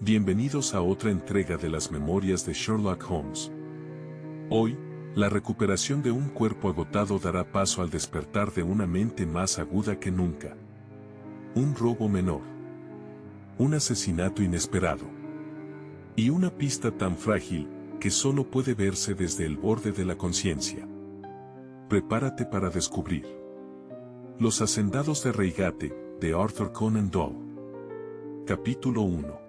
Bienvenidos a otra entrega de las memorias de Sherlock Holmes. Hoy, la recuperación de un cuerpo agotado dará paso al despertar de una mente más aguda que nunca. Un robo menor. Un asesinato inesperado. Y una pista tan frágil, que solo puede verse desde el borde de la conciencia. Prepárate para descubrir. Los hacendados de Reigate, de Arthur Conan Doyle. Capítulo 1.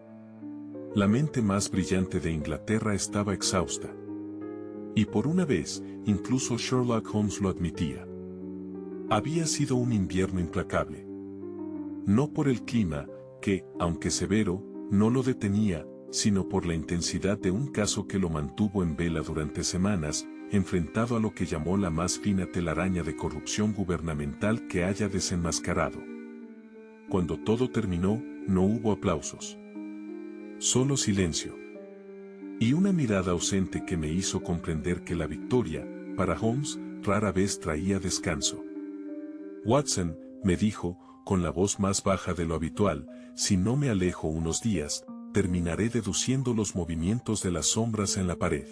La mente más brillante de Inglaterra estaba exhausta. Y por una vez, incluso Sherlock Holmes lo admitía. Había sido un invierno implacable. No por el clima, que, aunque severo, no lo detenía, sino por la intensidad de un caso que lo mantuvo en vela durante semanas, enfrentado a lo que llamó la más fina telaraña de corrupción gubernamental que haya desenmascarado. Cuando todo terminó, no hubo aplausos. Solo silencio. Y una mirada ausente que me hizo comprender que la victoria, para Holmes, rara vez traía descanso. Watson, me dijo, con la voz más baja de lo habitual, si no me alejo unos días, terminaré deduciendo los movimientos de las sombras en la pared.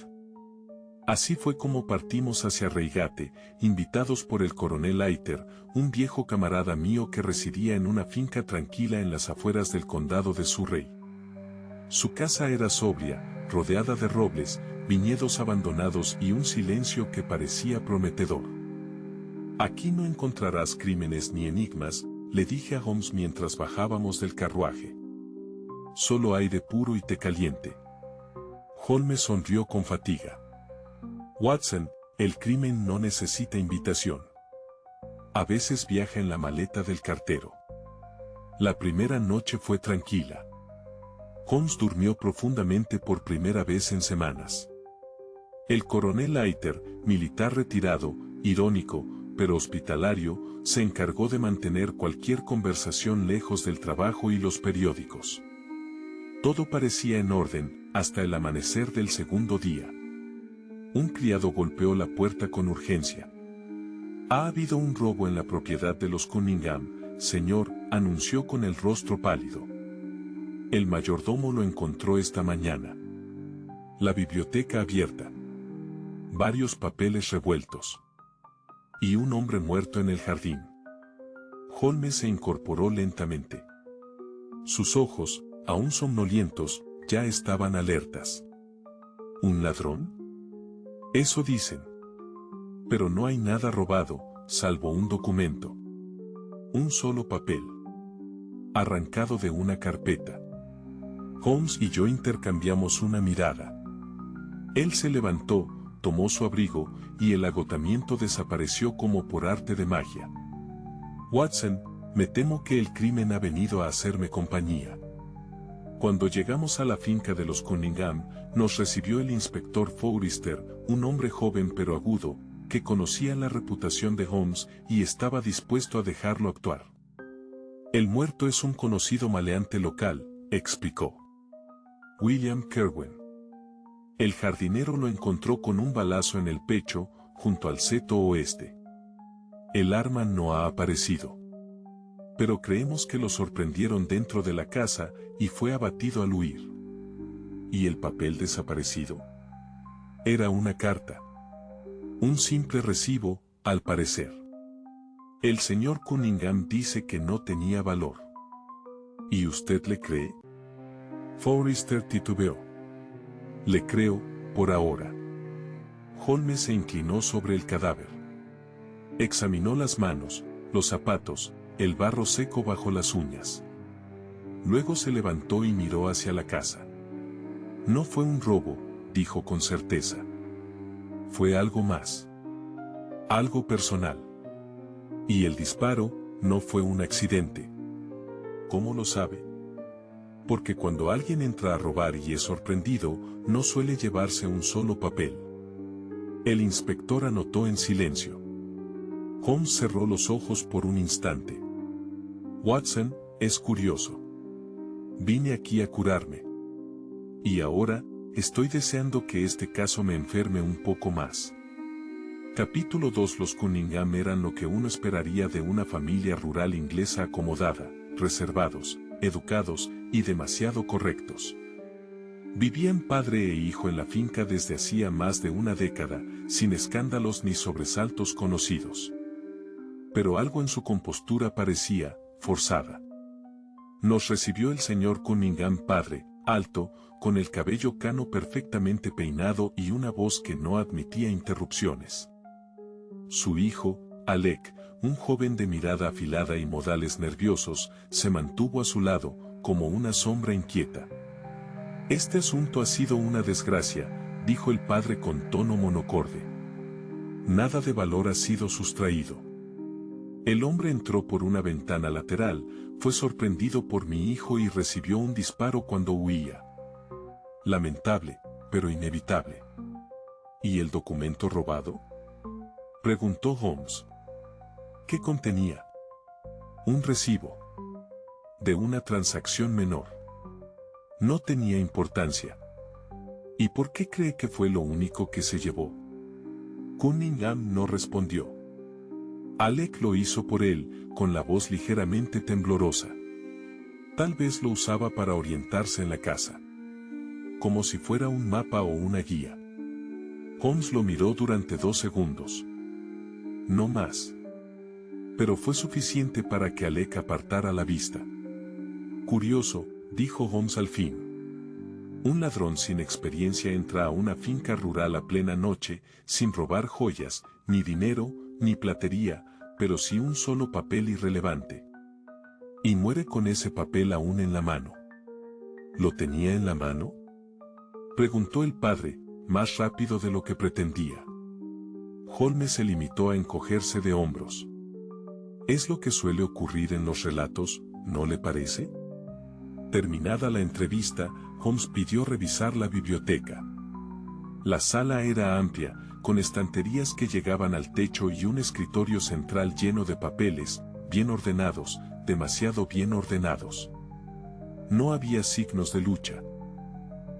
Así fue como partimos hacia Reigate, invitados por el coronel Leiter, un viejo camarada mío que residía en una finca tranquila en las afueras del condado de Surrey. Su casa era sobria, rodeada de robles, viñedos abandonados y un silencio que parecía prometedor. Aquí no encontrarás crímenes ni enigmas, le dije a Holmes mientras bajábamos del carruaje. Solo aire puro y té caliente. Holmes sonrió con fatiga. Watson, el crimen no necesita invitación. A veces viaja en la maleta del cartero. La primera noche fue tranquila. Holmes durmió profundamente por primera vez en semanas. El coronel Leiter, militar retirado, irónico, pero hospitalario, se encargó de mantener cualquier conversación lejos del trabajo y los periódicos. Todo parecía en orden, hasta el amanecer del segundo día. Un criado golpeó la puerta con urgencia. «Ha habido un robo en la propiedad de los Cunningham, señor», anunció con el rostro pálido. El mayordomo lo encontró esta mañana. La biblioteca abierta. Varios papeles revueltos. Y un hombre muerto en el jardín. Holmes se incorporó lentamente. Sus ojos, aún somnolientos, ya estaban alertas. ¿Un ladrón? Eso dicen. Pero no hay nada robado, salvo un documento. Un solo papel. Arrancado de una carpeta. Holmes y yo intercambiamos una mirada. Él se levantó, tomó su abrigo, y el agotamiento desapareció como por arte de magia. Watson, me temo que el crimen ha venido a hacerme compañía. Cuando llegamos a la finca de los Cunningham, nos recibió el inspector Forrester, un hombre joven pero agudo, que conocía la reputación de Holmes y estaba dispuesto a dejarlo actuar. El muerto es un conocido maleante local, explicó. William Kerwin. El jardinero lo encontró con un balazo en el pecho, junto al seto oeste. El arma no ha aparecido. Pero creemos que lo sorprendieron dentro de la casa, y fue abatido al huir. ¿Y el papel desaparecido? Era una carta. Un simple recibo, al parecer. El señor Cunningham dice que no tenía valor. ¿Y usted le cree? Forrester titubeó. Le creo, por ahora. Holmes se inclinó sobre el cadáver. Examinó las manos, los zapatos, el barro seco bajo las uñas. Luego se levantó y miró hacia la casa. No fue un robo, dijo con certeza. Fue algo más. Algo personal. Y el disparo no fue un accidente. ¿Cómo lo sabe? Porque cuando alguien entra a robar y es sorprendido, no suele llevarse un solo papel. El inspector anotó en silencio. Holmes cerró los ojos por un instante. Watson, es curioso. Vine aquí a curarme. Y ahora, estoy deseando que este caso me enferme un poco más. Capítulo 2. Los Cunningham eran lo que uno esperaría de una familia rural inglesa acomodada, reservados, educados y demasiado correctos. Vivían padre e hijo en la finca desde hacía más de una década, sin escándalos ni sobresaltos conocidos. Pero algo en su compostura parecía forzada. Nos recibió el señor Cunningham padre, alto, con el cabello cano perfectamente peinado y una voz que no admitía interrupciones. Su hijo, Alec, un joven de mirada afilada y modales nerviosos, se mantuvo a su lado, como una sombra inquieta. Este asunto ha sido una desgracia, dijo el padre con tono monocorde. Nada de valor ha sido sustraído. El hombre entró por una ventana lateral, fue sorprendido por mi hijo y recibió un disparo cuando huía. Lamentable, pero inevitable. ¿Y el documento robado?, preguntó Holmes. ¿Qué contenía? Un recibo. De una transacción menor. No tenía importancia. ¿Y por qué cree que fue lo único que se llevó? Cunningham no respondió. Alec lo hizo por él, con la voz ligeramente temblorosa. Tal vez lo usaba para orientarse en la casa. Como si fuera un mapa o una guía. Holmes lo miró durante 2 segundos. No más. Pero fue suficiente para que Alec apartara la vista. Curioso, dijo Holmes al fin. Un ladrón sin experiencia entra a una finca rural a plena noche, sin robar joyas, ni dinero, ni platería, pero sí un solo papel irrelevante. Y muere con ese papel aún en la mano. ¿Lo tenía en la mano?, preguntó el padre, más rápido de lo que pretendía. Holmes se limitó a encogerse de hombros. Es lo que suele ocurrir en los relatos, ¿no le parece? Terminada la entrevista, Holmes pidió revisar la biblioteca. La sala era amplia, con estanterías que llegaban al techo y un escritorio central lleno de papeles, bien ordenados, demasiado bien ordenados. No había signos de lucha,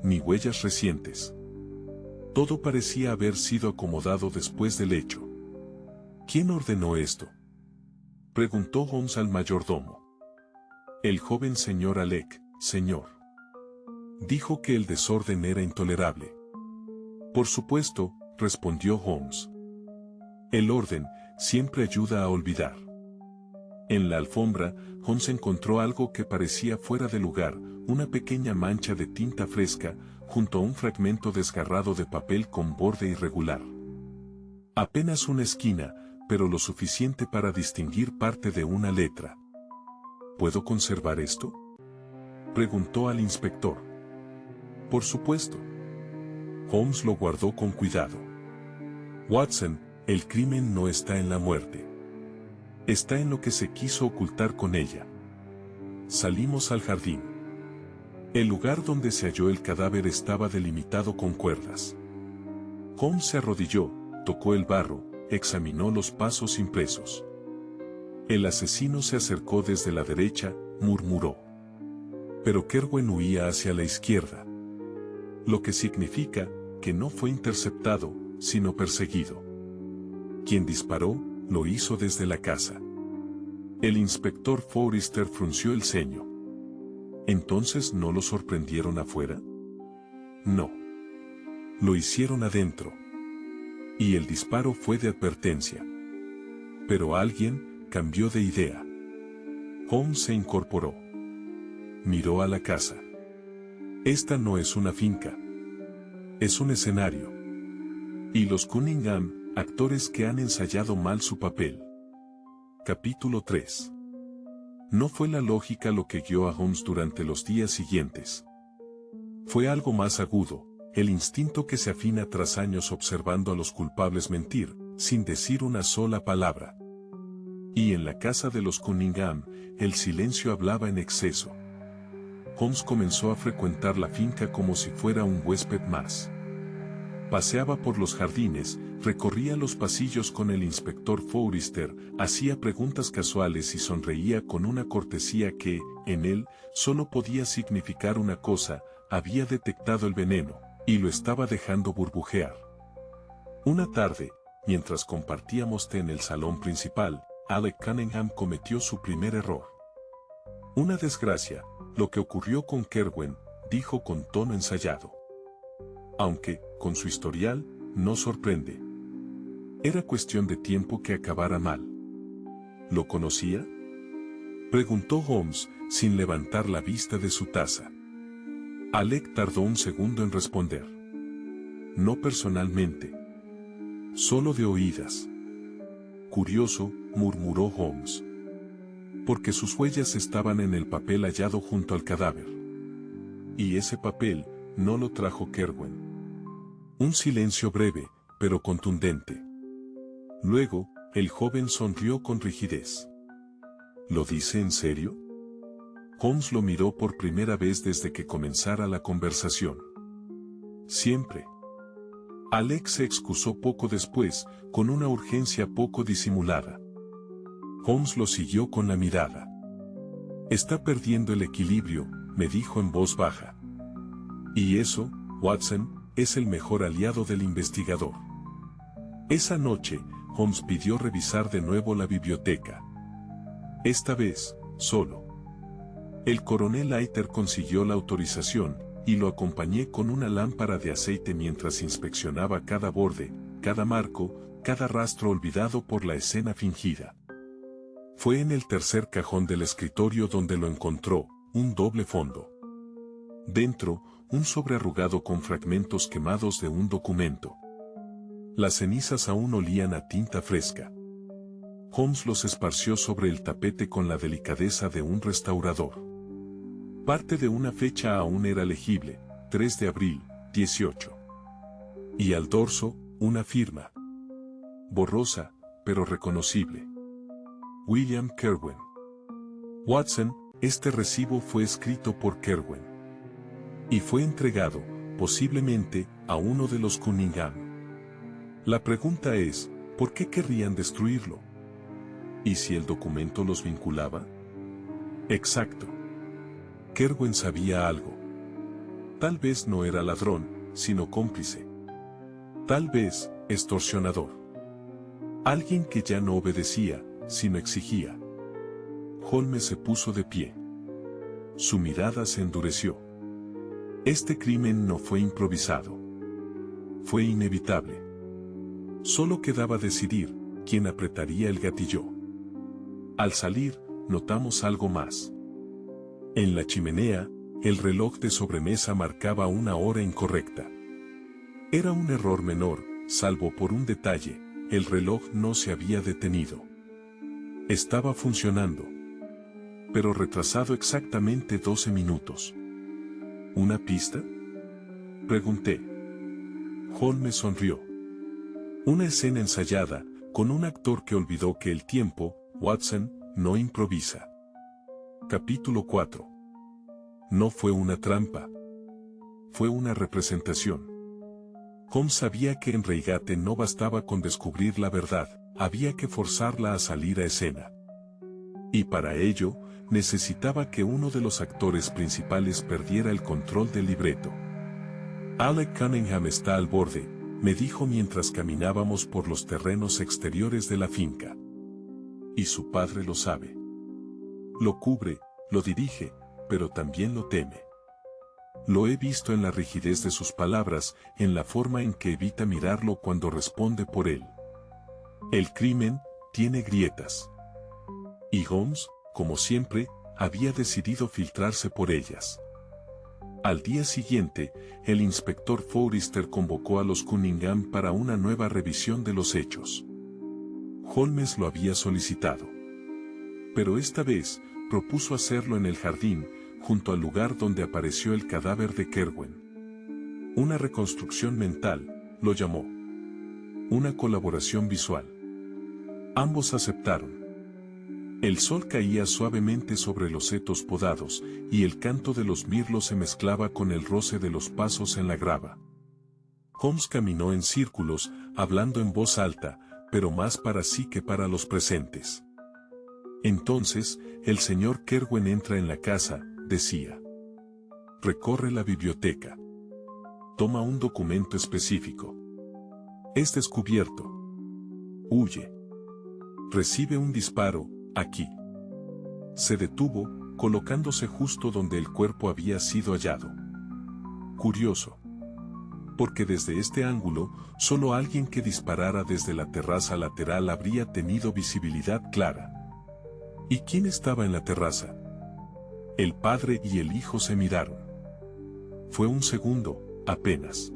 ni huellas recientes. Todo parecía haber sido acomodado después del hecho. ¿Quién ordenó esto?, preguntó Holmes al mayordomo. El joven señor Alec, señor. Dijo que el desorden era intolerable. Por supuesto, respondió Holmes. El orden siempre ayuda a olvidar. En la alfombra, Holmes encontró algo que parecía fuera de lugar, una pequeña mancha de tinta fresca, junto a un fragmento desgarrado de papel con borde irregular. Apenas una esquina, pero lo suficiente para distinguir parte de una letra. ¿Puedo conservar esto?, preguntó al inspector. Por supuesto. Holmes lo guardó con cuidado. Watson, el crimen no está en la muerte. Está en lo que se quiso ocultar con ella. Salimos al jardín. El lugar donde se halló el cadáver estaba delimitado con cuerdas. Holmes se arrodilló, tocó el barro, examinó los pasos impresos. El asesino se acercó desde la derecha, murmuró. Pero Kerwin huía hacia la izquierda. Lo que significa que no fue interceptado, sino perseguido. Quien disparó, lo hizo desde la casa. El inspector Forrester frunció el ceño. ¿Entonces no lo sorprendieron afuera? No. Lo hicieron adentro. Y el disparo fue de advertencia. Pero alguien cambió de idea. Holmes se incorporó. Miró a la casa. Esta no es una finca. Es un escenario. Y los Cunningham, actores que han ensayado mal su papel. Capítulo 3. No fue la lógica lo que guió a Holmes durante los días siguientes. Fue algo más agudo, el instinto que se afina tras años observando a los culpables mentir, sin decir una sola palabra. Y en la casa de los Cunningham, el silencio hablaba en exceso. Holmes comenzó a frecuentar la finca como si fuera un huésped más. Paseaba por los jardines, recorría los pasillos con el inspector Forrester, hacía preguntas casuales y sonreía con una cortesía que, en él, solo podía significar una cosa: había detectado el veneno, y lo estaba dejando burbujear. Una tarde, mientras compartíamos té en el salón principal, Alec Cunningham cometió su primer error. Una desgracia, lo que ocurrió con Kerwin, dijo con tono ensayado. Aunque, con su historial, no sorprende. Era cuestión de tiempo que acabara mal. ¿Lo conocía?, preguntó Holmes, sin levantar la vista de su taza. Alec tardó un segundo en responder. No personalmente. Solo de oídas. Curioso, murmuró Holmes. Porque sus huellas estaban en el papel hallado junto al cadáver. Y ese papel no lo trajo Kerwin. Un silencio breve, pero contundente. Luego, el joven sonrió con rigidez. ¿Lo dice en serio? Holmes lo miró por primera vez desde que comenzara la conversación. Siempre. Alec se excusó poco después, con una urgencia poco disimulada. Holmes lo siguió con la mirada. Está perdiendo el equilibrio, me dijo en voz baja. Y eso, Watson, es el mejor aliado del investigador. Esa noche, Holmes pidió revisar de nuevo la biblioteca. Esta vez, solo. El coronel Leiter consiguió la autorización, y lo acompañé con una lámpara de aceite mientras inspeccionaba cada borde, cada marco, cada rastro olvidado por la escena fingida. Fue en el tercer cajón del escritorio donde lo encontró, un doble fondo. Dentro, un sobre arrugado con fragmentos quemados de un documento. Las cenizas aún olían a tinta fresca. Holmes los esparció sobre el tapete con la delicadeza de un restaurador. Parte de una fecha aún era legible, 3 de abril, 18. Y al dorso, una firma. Borrosa, pero reconocible. William Kerwin. Watson, este recibo fue escrito por Kerwin. Y fue entregado, posiblemente, a uno de los Cunningham. La pregunta es, ¿por qué querrían destruirlo? ¿Y si el documento los vinculaba? Exacto. Kerwin sabía algo. Tal vez no era ladrón, sino cómplice. Tal vez, extorsionador. Alguien que ya no obedecía, sino exigía. Holmes se puso de pie. Su mirada se endureció. Este crimen no fue improvisado. Fue inevitable. Solo quedaba decidir quién apretaría el gatillo. Al salir, notamos algo más. En la chimenea, el reloj de sobremesa marcaba una hora incorrecta. Era un error menor, salvo por un detalle, el reloj no se había detenido. Estaba funcionando. Pero retrasado exactamente 12 minutos. ¿Una pista?, pregunté. Holmes sonrió. Una escena ensayada, con un actor que olvidó que el tiempo, Watson, no improvisa. Capítulo 4. No fue una trampa. Fue una representación. Holmes sabía que en Reigate no bastaba con descubrir la verdad, había que forzarla a salir a escena. Y para ello, necesitaba que uno de los actores principales perdiera el control del libreto. Alec Cunningham está al borde, me dijo mientras caminábamos por los terrenos exteriores de la finca. Y su padre lo sabe. Lo cubre, lo dirige, pero también lo teme. Lo he visto en la rigidez de sus palabras, en la forma en que evita mirarlo cuando responde por él. El crimen tiene grietas. Y Holmes, como siempre, había decidido filtrarse por ellas. Al día siguiente, el inspector Forrester convocó a los Cunningham para una nueva revisión de los hechos. Holmes lo había solicitado. Pero esta vez, propuso hacerlo en el jardín, junto al lugar donde apareció el cadáver de Kerwin. Una reconstrucción mental, lo llamó. Una colaboración visual. Ambos aceptaron. El sol caía suavemente sobre los setos podados, y el canto de los mirlos se mezclaba con el roce de los pasos en la grava. Holmes caminó en círculos, hablando en voz alta, pero más para sí que para los presentes. Entonces, el señor Kerwin entra en la casa, decía. Recorre la biblioteca. Toma un documento específico. Es descubierto. Huye. Recibe un disparo, aquí. Se detuvo, colocándose justo donde el cuerpo había sido hallado. Curioso. Porque desde este ángulo, solo alguien que disparara desde la terraza lateral habría tenido visibilidad clara. ¿Y quién estaba en la terraza? El padre y el hijo se miraron. Fue un segundo, apenas.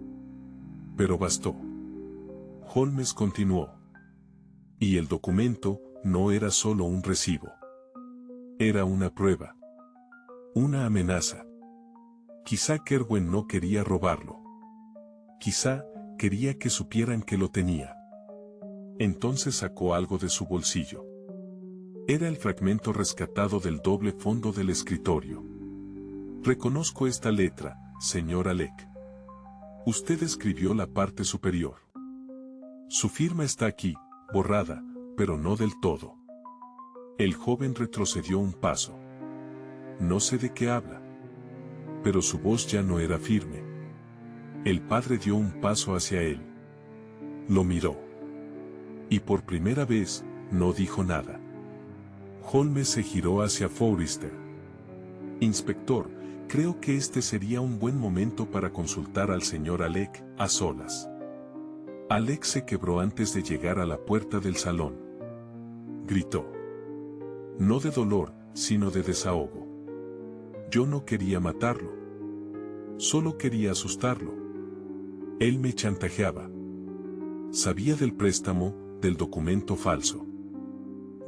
Pero bastó. Holmes continuó. Y el documento no era solo un recibo. Era una prueba. Una amenaza. Quizá Kerwin no quería robarlo. Quizá quería que supieran que lo tenía. Entonces sacó algo de su bolsillo. Era el fragmento rescatado del doble fondo del escritorio. Reconozco esta letra, señor Alec. Usted escribió la parte superior. Su firma está aquí, borrada, pero no del todo. El joven retrocedió un paso. No sé de qué habla. Pero su voz ya no era firme. El padre dio un paso hacia él. Lo miró. Y por primera vez, no dijo nada. Holmes se giró hacia Forrester. Inspector, creo que este sería un buen momento para consultar al señor Alec, a solas. Alec se quebró antes de llegar a la puerta del salón. Gritó. No de dolor, sino de desahogo. Yo no quería matarlo. Solo quería asustarlo. Él me chantajeaba. Sabía del préstamo, del documento falso.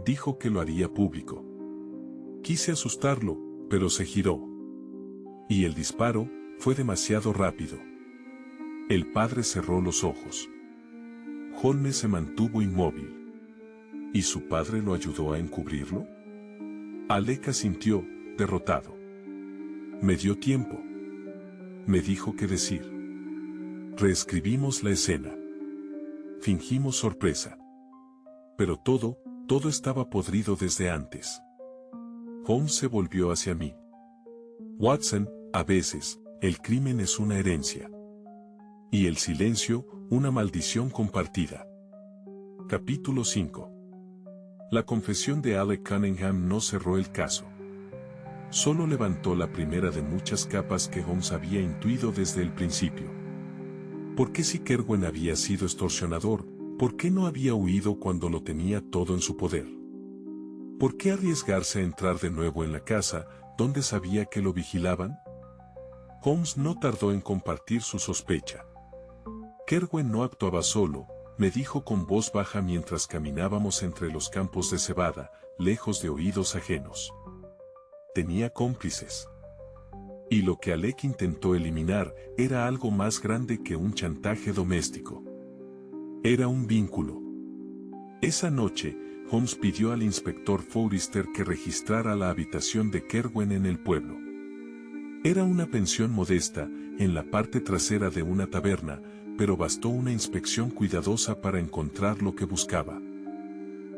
Dijo que lo haría público. Quise asustarlo, pero se giró. Y el disparo fue demasiado rápido. El padre cerró los ojos. Holmes se mantuvo inmóvil. ¿Y su padre lo ayudó a encubrirlo? Alec asintió, derrotado. Me dio tiempo. Me dijo qué decir. Reescribimos la escena. Fingimos sorpresa. Pero todo estaba podrido desde antes. Holmes se volvió hacia mí. Watson, a veces, el crimen es una herencia. Y el silencio, una maldición compartida. Capítulo 5. La confesión de Alec Cunningham no cerró el caso. Solo levantó la primera de muchas capas que Holmes había intuido desde el principio. ¿Por qué si Kerwin había sido extorsionador, por qué no había huido cuando lo tenía todo en su poder? ¿Por qué arriesgarse a entrar de nuevo en la casa, donde sabía que lo vigilaban? Holmes no tardó en compartir su sospecha. Kerwin no actuaba solo, me dijo con voz baja mientras caminábamos entre los campos de cebada, lejos de oídos ajenos. Tenía cómplices. Y lo que Alec intentó eliminar era algo más grande que un chantaje doméstico. Era un vínculo. Esa noche, Holmes pidió al inspector Forrester que registrara la habitación de Kerwin en el pueblo. Era una pensión modesta, en la parte trasera de una taberna, pero bastó una inspección cuidadosa para encontrar lo que buscaba.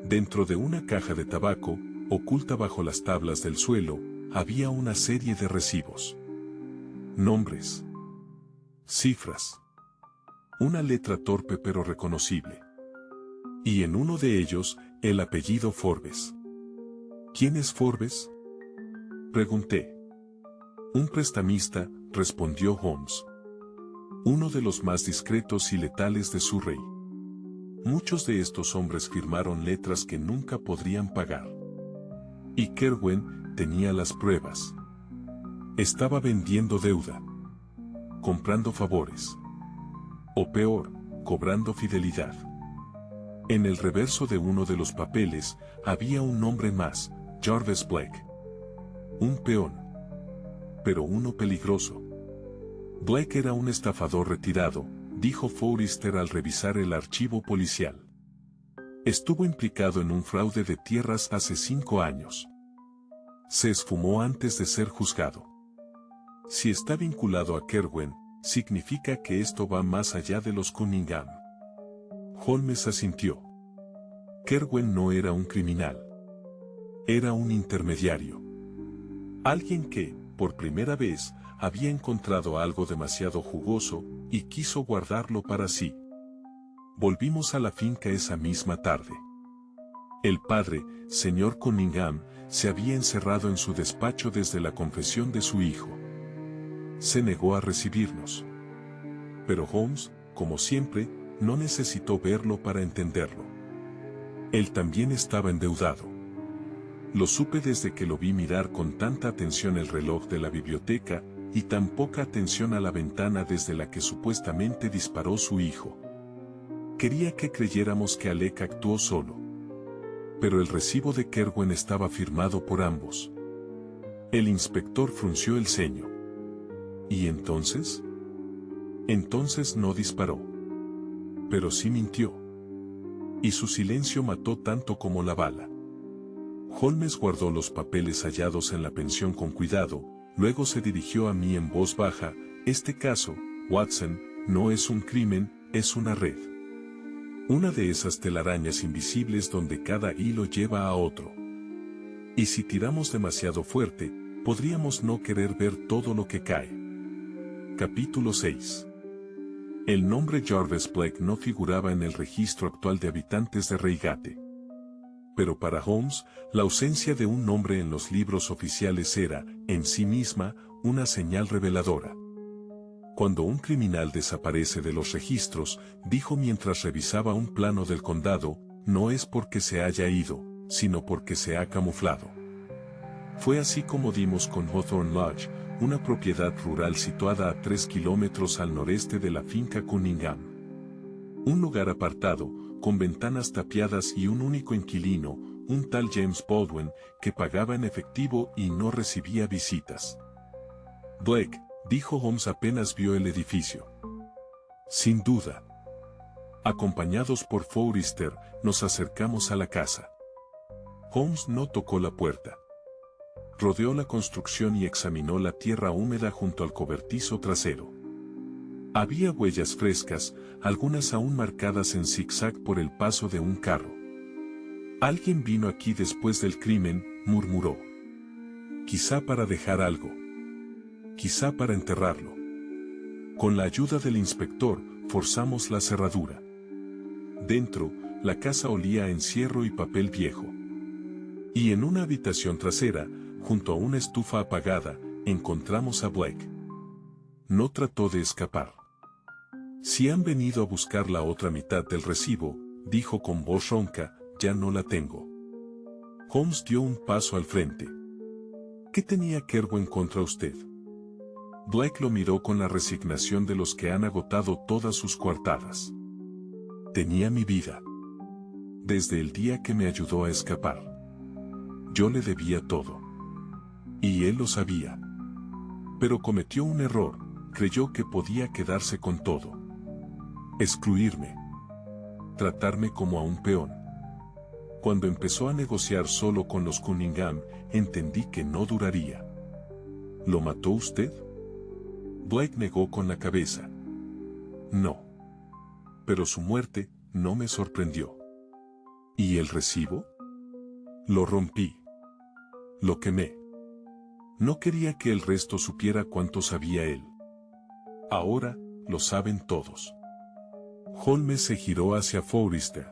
Dentro de una caja de tabaco, oculta bajo las tablas del suelo, había una serie de recibos. Nombres. Cifras. Una letra torpe pero reconocible. Y en uno de ellos, el apellido Forbes. ¿Quién es Forbes? Pregunté. Un prestamista, respondió Holmes. Uno de los más discretos y letales de Surrey. Muchos de estos hombres firmaron letras que nunca podrían pagar. Y Kerwin tenía las pruebas. Estaba vendiendo deuda. Comprando favores. O peor, cobrando fidelidad. En el reverso de uno de los papeles, había un nombre más, Jarvis Blake. Un peón. Pero uno peligroso. Blake era un estafador retirado, dijo Forrester al revisar el archivo policial. Estuvo implicado en un fraude de tierras hace 5 años. Se esfumó antes de ser juzgado. Si está vinculado a Kerwin, significa que esto va más allá de los Cunningham. Holmes asintió. Kerwin no era un criminal. Era un intermediario. Alguien que, por primera vez, había encontrado algo demasiado jugoso, y quiso guardarlo para sí. Volvimos a la finca esa misma tarde. El padre, señor Cunningham, se había encerrado en su despacho desde la confesión de su hijo. se negó a recibirnos. Pero Holmes, como siempre, no necesitó verlo para entenderlo. Él también estaba endeudado. Lo supe desde que lo vi mirar con tanta atención el reloj de la biblioteca y tan poca atención a la ventana desde la que supuestamente disparó su hijo. Quería que creyéramos que Alec actuó solo. Pero el recibo de Kerwin estaba firmado por ambos. El inspector frunció el ceño. ¿Y entonces? Entonces no disparó. Pero sí mintió. Y su silencio mató tanto como la bala. Holmes guardó los papeles hallados en la pensión con cuidado, luego se dirigió a mí en voz baja: este caso, Watson, no es un crimen, es una red. Una de esas telarañas invisibles donde cada hilo lleva a otro. Y si tiramos demasiado fuerte, podríamos no querer ver todo lo que cae. Capítulo 6. El nombre Jarvis Blake no figuraba en el registro actual de habitantes de Reigate. Pero para Holmes, la ausencia de un nombre en los libros oficiales era, en sí misma, una señal reveladora. Cuando un criminal desaparece de los registros, dijo mientras revisaba un plano del condado, no es porque se haya ido, sino porque se ha camuflado. Fue así como dimos con Hawthorne Lodge, una propiedad rural situada a 3 kilómetros al noreste de la finca Cunningham. Un lugar apartado, con ventanas tapiadas y un único inquilino, un tal James Baldwin, que pagaba en efectivo y no recibía visitas. Blake, dijo Holmes apenas vio el edificio. Sin duda. Acompañados por Forrester, nos acercamos a la casa. Holmes no tocó la puerta. Rodeó la construcción y examinó la tierra húmeda junto al cobertizo trasero. Había huellas frescas, algunas aún marcadas en zigzag por el paso de un carro. Alguien vino aquí después del crimen, murmuró. Quizá para dejar algo. Quizá para enterrarlo. Con la ayuda del inspector, forzamos la cerradura. Dentro, la casa olía a encierro y papel viejo. Y en una habitación trasera, junto a una estufa apagada, encontramos a Blake. No trató de escapar. Si han venido a buscar la otra mitad del recibo, dijo con voz ronca, ya no la tengo. Holmes dio un paso al frente. ¿Qué tenía Kerwin contra usted? Blake lo miró con la resignación de los que han agotado todas sus coartadas. Tenía mi vida. Desde el día que me ayudó a escapar. Yo le debía todo. Y él lo sabía. Pero cometió un error, creyó que podía quedarse con todo. Excluirme. Tratarme como a un peón. Cuando empezó a negociar solo con los Cunningham, entendí que no duraría. ¿Lo mató usted? Blake negó con la cabeza. No. Pero su muerte no me sorprendió. ¿Y el recibo? Lo rompí. Lo quemé. No quería que el resto supiera cuánto sabía él. Ahora, lo saben todos. Holmes se giró hacia Forrester.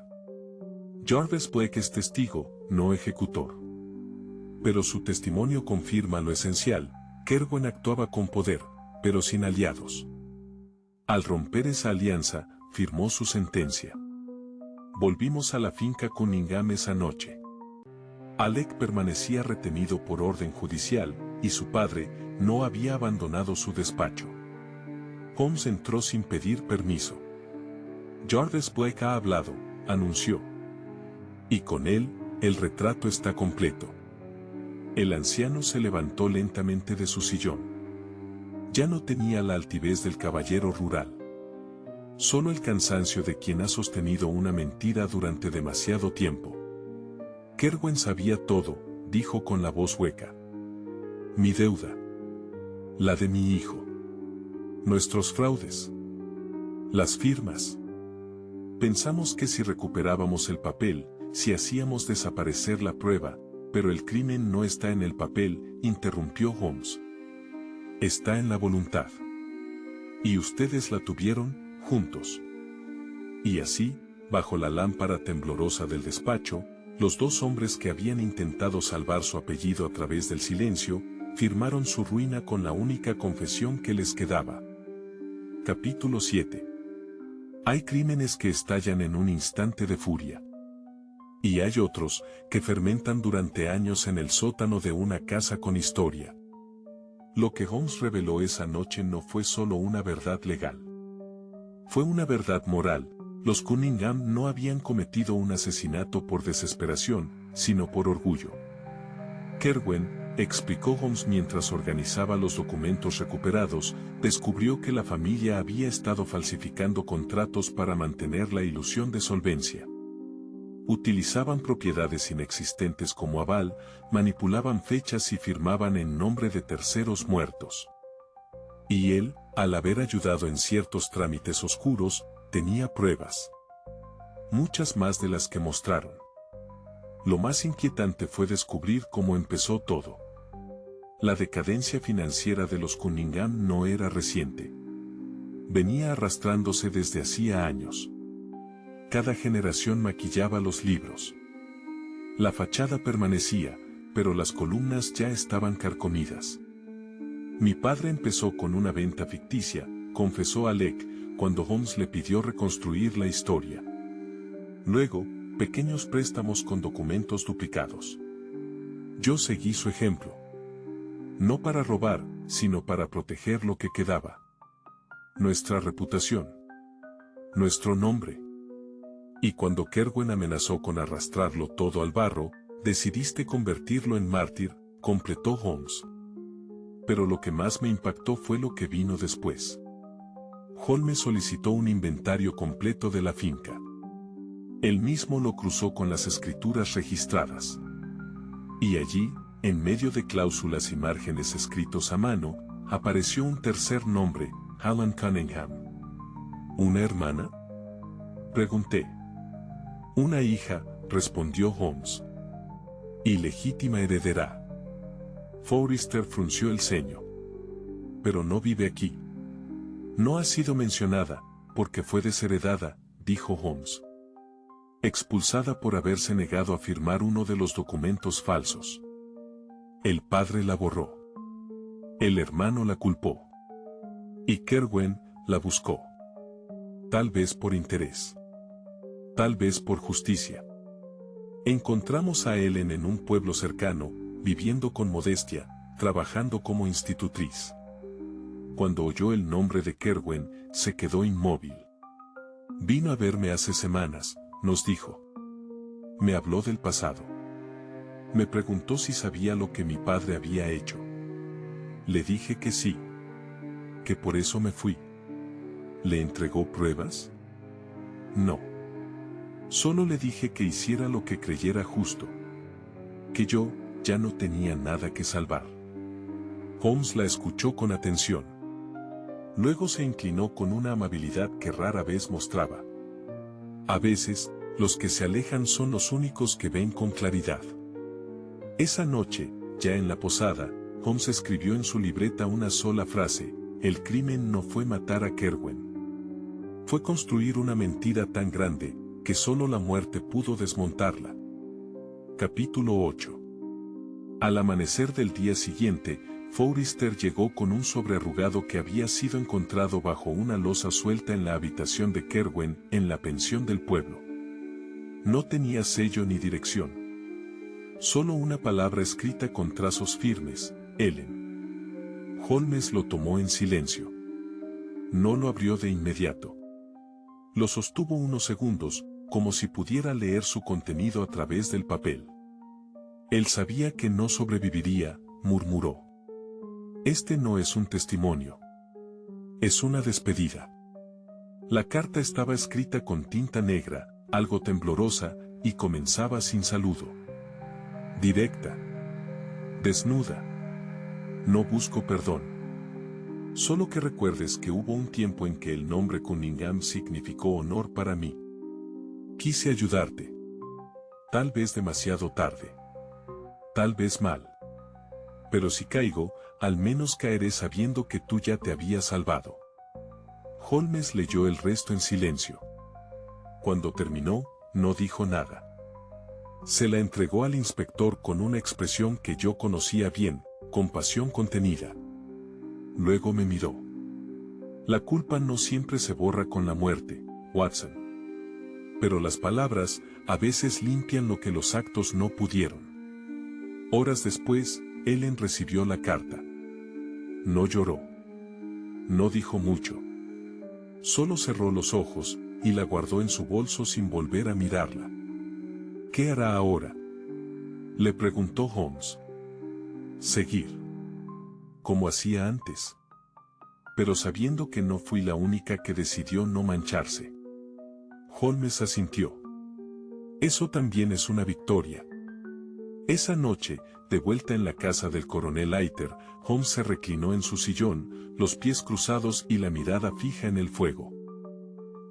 Jarvis Blake es testigo, no ejecutor. Pero su testimonio confirma lo esencial: Kerwin actuaba con poder, pero sin aliados. Al romper esa alianza, firmó su sentencia. Volvimos a la finca Cunningham esa noche. Alec permanecía retenido por orden judicial, y su padre no había abandonado su despacho. Holmes entró sin pedir permiso. Jarvis Blake ha hablado, anunció. Y con él, el retrato está completo. El anciano se levantó lentamente de su sillón. Ya no tenía la altivez del caballero rural. Solo el cansancio de quien ha sostenido una mentira durante demasiado tiempo. Kerwin sabía todo, dijo con la voz hueca. Mi deuda. La de mi hijo. Nuestros fraudes. Las firmas. Pensamos que si recuperábamos el papel, si hacíamos desaparecer la prueba, pero el crimen no está en el papel, interrumpió Holmes. Está en la voluntad. Y ustedes la tuvieron, juntos. Y así, bajo la lámpara temblorosa del despacho, los dos hombres que habían intentado salvar su apellido a través del silencio, firmaron su ruina con la única confesión que les quedaba. Capítulo 7. Hay crímenes que estallan en un instante de furia. Y hay otros que fermentan durante años en el sótano de una casa con historia. Lo que Holmes reveló esa noche no fue solo una verdad legal. Fue una verdad moral. Los Cunningham no habían cometido un asesinato por desesperación, sino por orgullo. Kerwin, explicó Holmes mientras organizaba los documentos recuperados, descubrió que la familia había estado falsificando contratos para mantener la ilusión de solvencia. Utilizaban propiedades inexistentes como aval, manipulaban fechas y firmaban en nombre de terceros muertos. Y él, al haber ayudado en ciertos trámites oscuros, tenía pruebas. Muchas más de las que mostraron. Lo más inquietante fue descubrir cómo empezó todo. La decadencia financiera de los Cunningham no era reciente. Venía arrastrándose desde hacía años. Cada generación maquillaba los libros. La fachada permanecía, pero las columnas ya estaban carcomidas. Mi padre empezó con una venta ficticia, confesó Alec, cuando Holmes le pidió reconstruir la historia. Luego, pequeños préstamos con documentos duplicados. Yo seguí su ejemplo. No para robar, sino para proteger lo que quedaba. Nuestra reputación. Nuestro nombre. Y cuando Kerwin amenazó con arrastrarlo todo al barro, decidiste convertirlo en mártir, completó Holmes. Pero lo que más me impactó fue lo que vino después. Holmes solicitó un inventario completo de la finca. Él mismo lo cruzó con las escrituras registradas. Y allí, en medio de cláusulas y márgenes escritos a mano, apareció un tercer nombre, Helen Cunningham. ¿Una hermana?, pregunté. Una hija, respondió Holmes. Ilegítima heredera. Forrester frunció el ceño. Pero no vive aquí. No ha sido mencionada, porque fue desheredada, dijo Holmes. Expulsada por haberse negado a firmar uno de los documentos falsos. El padre la borró. El hermano la culpó. Y Kerwin la buscó. Tal vez por interés. Tal vez por justicia. Encontramos a Ellen en un pueblo cercano, viviendo con modestia, trabajando como institutriz. Cuando oyó el nombre de Kerwin, se quedó inmóvil. Vino a verme hace semanas, nos dijo. Me habló del pasado. Me preguntó si sabía lo que mi padre había hecho. Le dije que sí. Que por eso me fui. ¿Le entregó pruebas? No. Solo le dije que hiciera lo que creyera justo. Que yo ya no tenía nada que salvar. Holmes la escuchó con atención. Luego se inclinó con una amabilidad que rara vez mostraba. A veces, los que se alejan son los únicos que ven con claridad. Esa noche, ya en la posada, Holmes escribió en su libreta una sola frase: el crimen no fue matar a Kerwin. Fue construir una mentira tan grande, que solo la muerte pudo desmontarla. Capítulo 8. Al amanecer del día siguiente, Forrester llegó con un sobre arrugado que había sido encontrado bajo una losa suelta en la habitación de Kerwin, en la pensión del pueblo. No tenía sello ni dirección. Solo una palabra escrita con trazos firmes: Ellen. Holmes lo tomó en silencio. No lo abrió de inmediato. Lo sostuvo unos segundos, como si pudiera leer su contenido a través del papel. Él sabía que no sobreviviría, murmuró. Este no es un testimonio. Es una despedida. La carta estaba escrita con tinta negra, algo temblorosa, y comenzaba sin saludo. Directa. Desnuda. No busco perdón. Solo que recuerdes que hubo un tiempo en que el nombre Cunningham significó honor para mí. Quise ayudarte. Tal vez demasiado tarde. Tal vez mal. Pero si caigo, al menos caeré sabiendo que tú ya te habías salvado. Holmes leyó el resto en silencio. Cuando terminó, no dijo nada. Se la entregó al inspector con una expresión que yo conocía bien, con pasión contenida. Luego me miró. La culpa no siempre se borra con la muerte, Watson. Pero las palabras, a veces limpian lo que los actos no pudieron. Horas después, Ellen recibió la carta. No lloró. No dijo mucho. Solo cerró los ojos, y la guardó en su bolso sin volver a mirarla. ¿Qué hará ahora?, le preguntó Holmes. Seguir. Como hacía antes. Pero sabiendo que no fui la única que decidió no mancharse. Holmes asintió. Eso también es una victoria. Esa noche, de vuelta en la casa del coronel Leiter, Holmes se reclinó en su sillón, los pies cruzados y la mirada fija en el fuego.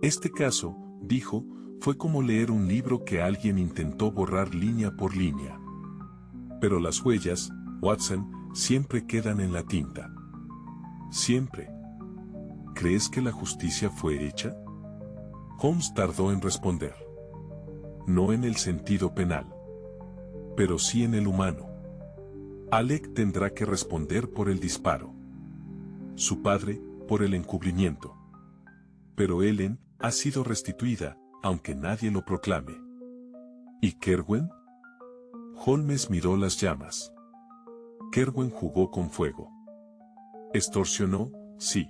Este caso, dijo, fue como leer un libro que alguien intentó borrar línea por línea. Pero las huellas, Watson, siempre quedan en la tinta. Siempre. ¿Crees que la justicia fue hecha? Holmes tardó en responder. No en el sentido penal. Pero sí en el humano. Alec tendrá que responder por el disparo. Su padre, por el encubrimiento. Pero Ellen ha sido restituida, aunque nadie lo proclame. ¿Y Kerwin? Holmes miró las llamas. Kerwin jugó con fuego. Extorsionó, sí.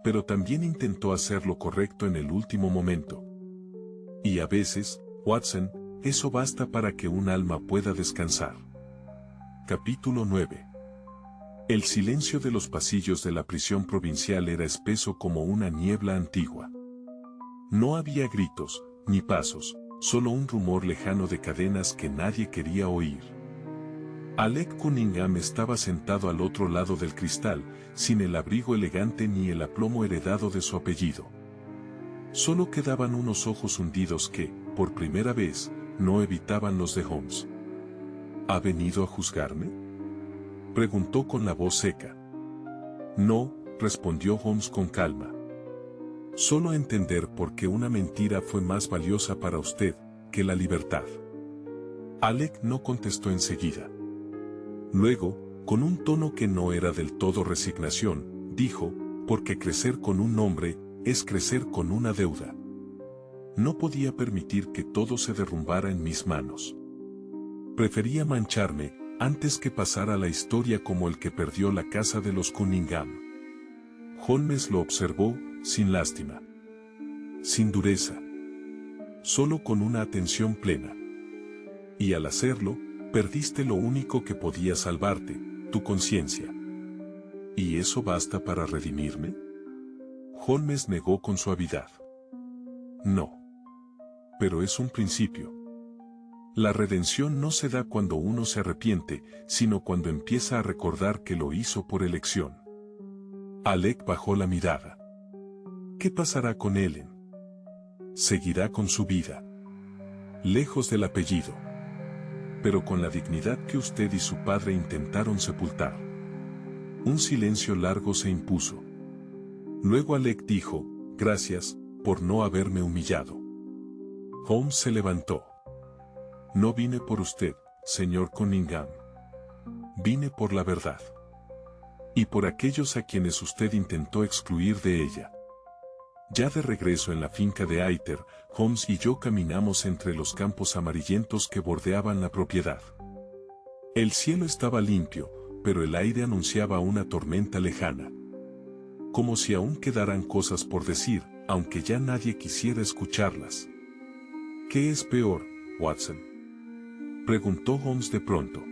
Pero también intentó hacer lo correcto en el último momento. Y a veces, Watson, eso basta para que un alma pueda descansar. Capítulo 9. El silencio de los pasillos de la prisión provincial era espeso como una niebla antigua. No había gritos, ni pasos, solo un rumor lejano de cadenas que nadie quería oír. Alec Cunningham estaba sentado al otro lado del cristal, sin el abrigo elegante ni el aplomo heredado de su apellido. Solo quedaban unos ojos hundidos que, por primera vez, no evitaban los de Holmes. ¿Ha venido a juzgarme?, preguntó con la voz seca. No, respondió Holmes con calma. Solo entender por qué una mentira fue más valiosa para usted que la libertad. Alec no contestó enseguida. Luego, con un tono que no era del todo resignación, dijo, porque crecer con un nombre es crecer con una deuda. No podía permitir que todo se derrumbara en mis manos. Prefería mancharme antes que pasar a la historia como el que perdió la casa de los Cunningham. Holmes lo observó, sin lástima. Sin dureza. Solo con una atención plena. Y al hacerlo, perdiste lo único que podía salvarte, tu conciencia. ¿Y eso basta para redimirme?, Holmes negó con suavidad. No. Pero es un principio. La redención no se da cuando uno se arrepiente, sino cuando empieza a recordar que lo hizo por elección. Alec bajó la mirada. ¿Qué pasará con Ellen? Seguirá con su vida. Lejos del apellido. Pero con la dignidad que usted y su padre intentaron sepultar. Un silencio largo se impuso. Luego Alec dijo, gracias, por no haberme humillado. Holmes se levantó. No vine por usted, señor Cunningham. Vine por la verdad. Y por aquellos a quienes usted intentó excluir de ella. Ya de regreso en la finca de Leiter, Holmes y yo caminamos entre los campos amarillentos que bordeaban la propiedad. El cielo estaba limpio, pero el aire anunciaba una tormenta lejana. Como si aún quedaran cosas por decir, aunque ya nadie quisiera escucharlas. ¿Qué es peor, Watson?, preguntó Holmes de pronto.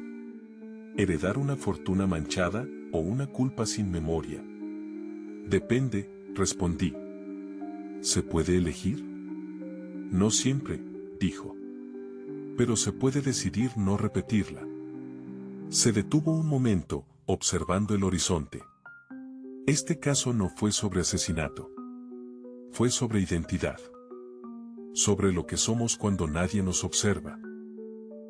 ¿Heredar una fortuna manchada o una culpa sin memoria? Depende, respondí. ¿Se puede elegir? No siempre, dijo. Pero se puede decidir no repetirla. Se detuvo un momento, observando el horizonte. Este caso no fue sobre asesinato. Fue sobre identidad. Sobre lo que somos cuando nadie nos observa.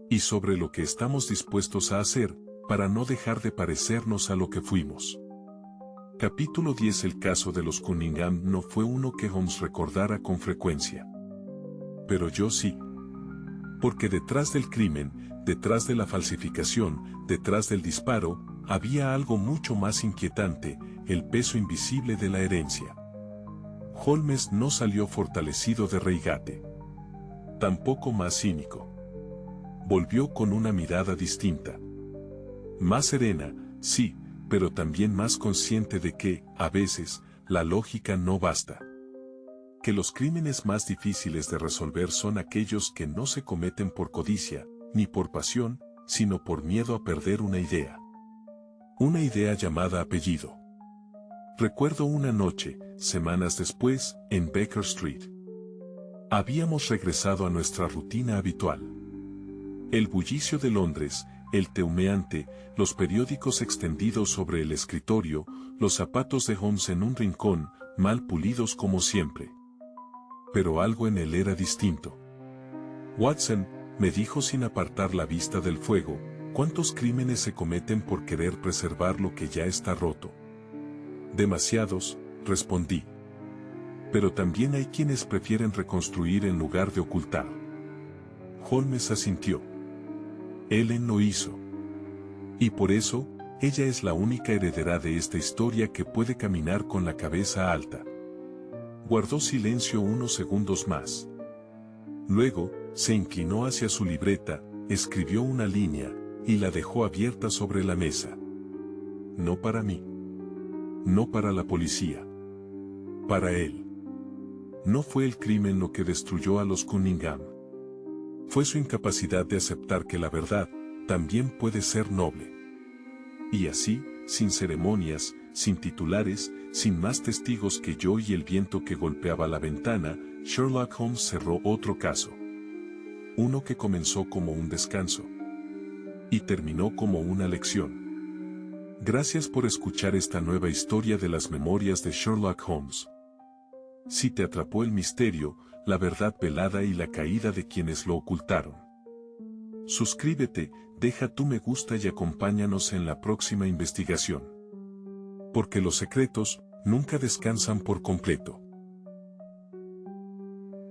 Y sobre lo que estamos dispuestos a hacer, para no dejar de parecernos a lo que fuimos. Capítulo 10. El caso de los Cunningham no fue uno que Holmes recordara con frecuencia. Pero yo sí. Porque detrás del crimen, detrás de la falsificación, detrás del disparo, había algo mucho más inquietante, el peso invisible de la herencia. Holmes no salió fortalecido de Reigate. Tampoco más cínico. Volvió con una mirada distinta. Más serena, sí, pero también más consciente de que, a veces, la lógica no basta. Que los crímenes más difíciles de resolver son aquellos que no se cometen por codicia, ni por pasión, sino por miedo a perder una idea. Una idea llamada apellido. Recuerdo una noche, semanas después, en Baker Street. Habíamos regresado a nuestra rutina habitual. El bullicio de Londres, el té humeante, los periódicos extendidos sobre el escritorio, los zapatos de Holmes en un rincón, mal pulidos como siempre. Pero algo en él era distinto. Watson, me dijo sin apartar la vista del fuego, ¿cuántos crímenes se cometen por querer preservar lo que ya está roto? Demasiados, respondí. Pero también hay quienes prefieren reconstruir en lugar de ocultar. Holmes asintió. Ellen lo hizo. Y por eso, ella es la única heredera de esta historia que puede caminar con la cabeza alta. Guardó silencio unos segundos más. Luego, se inclinó hacia su libreta, escribió una línea, y la dejó abierta sobre la mesa. No para mí. No para la policía. Para él. No fue el crimen lo que destruyó a los Cunningham. Fue su incapacidad de aceptar que la verdad también puede ser noble. Y así, sin ceremonias, sin titulares, sin más testigos que yo y el viento que golpeaba la ventana, Sherlock Holmes cerró otro caso. Uno que comenzó como un descanso. Y terminó como una lección. Gracias por escuchar esta nueva historia de las memorias de Sherlock Holmes. Si te atrapó el misterio, la verdad velada y la caída de quienes lo ocultaron. Suscríbete, deja tu me gusta y acompáñanos en la próxima investigación. Porque los secretos nunca descansan por completo.